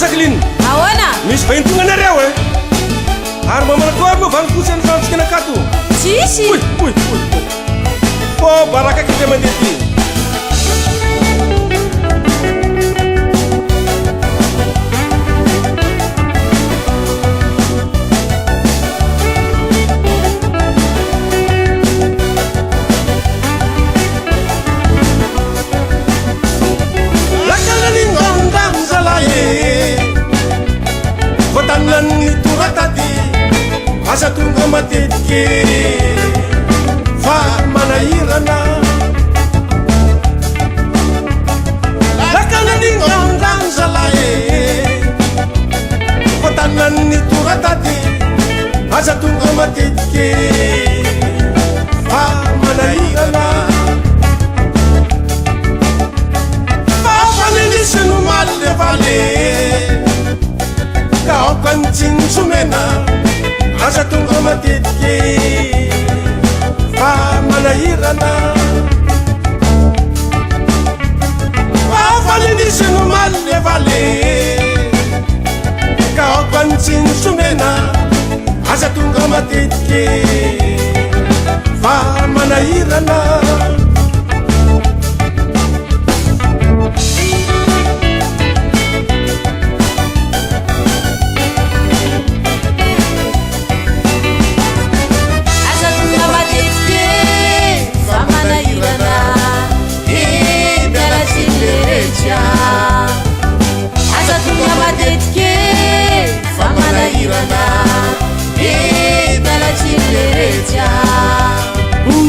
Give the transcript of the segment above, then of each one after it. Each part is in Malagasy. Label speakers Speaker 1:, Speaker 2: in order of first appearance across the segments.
Speaker 1: Jacqueline.
Speaker 2: Ahoana?
Speaker 1: Misy vaintogna anareo ary mamanatoary moa vanikotsy any fantsika nakato.
Speaker 2: Tsisy.
Speaker 1: Fô baraka akity mandeha ty.
Speaker 3: Votanan'ny toratady asa tonga matetiky fa manahirana lakanany ngandany zalahy votanan'ny toratady asa tonga matetiky fa manahirana fa fanenisy no maly le vale kaokantsiny somena asa tonga matetiky fa manahirana fafalinisy no maly le vale kaokantsiny somena asa tonga matetiky fa manahirana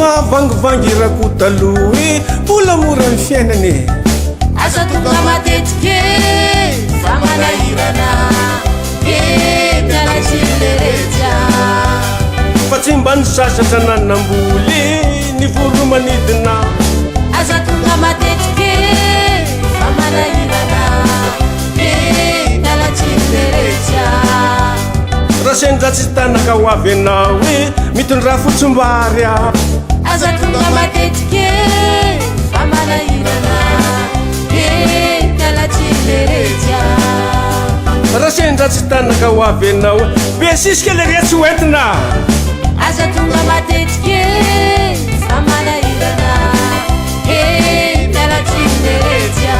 Speaker 3: mavangivangy rako talohy mbola mora ny fiainany
Speaker 2: asa tonga matetiky fa manahirana mialatsilereja
Speaker 1: fa tsy mba ny sasatra nanamboly ny voro manidina
Speaker 2: asa tonga matetiky fa manahirana mialatsilereja
Speaker 1: raha sendratsy tanaka ho avy anao mitondra fotsombary
Speaker 2: asa tonga matetiky fa manahirana mialatsilereja
Speaker 1: raha sendratsy tanaka ho avy anao be sisika le retsy hoentina
Speaker 2: asa tonga matetiky fa manahirana mialatsilereja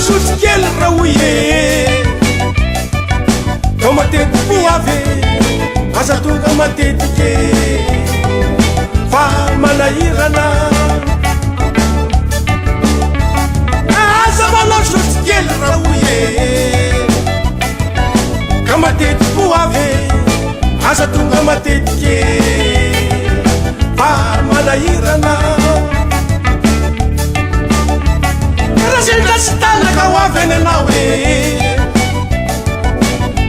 Speaker 3: sotikely rahoye to matetiky poavy asa tonga matetiky fa manahirana asa manao sotikely rahoye ka matetiky poavy asa tonga matetiky fa manahirana sendratsy tanaka ho avy any anao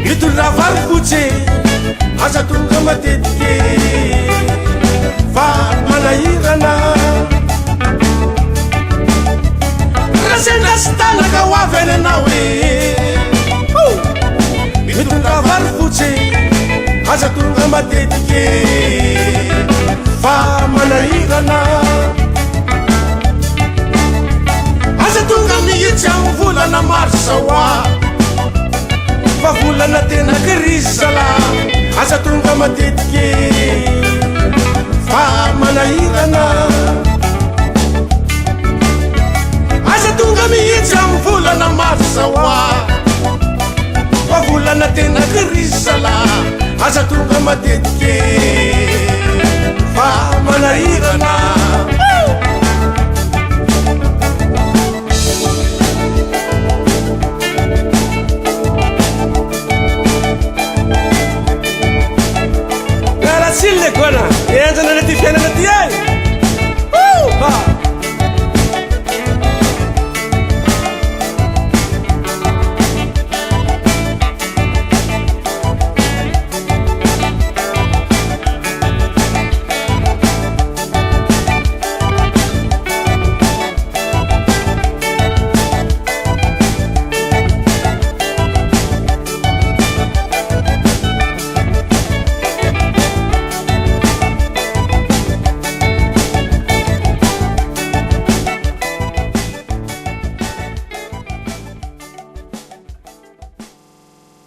Speaker 3: mitondra varikotsy asa tonga matetiky fa manahirana raha sendratsy tanaka ho avy any anao mitondra varikotsy asa tonga matetiky fa manahirana asa tonga mihitsy amy volana marsaoa fa volana tena kirizala asa tonga matetiky fa manahirana asa tonga mihitsy amy volana marsaoa fa volana tena kirizala asa tonga matetiky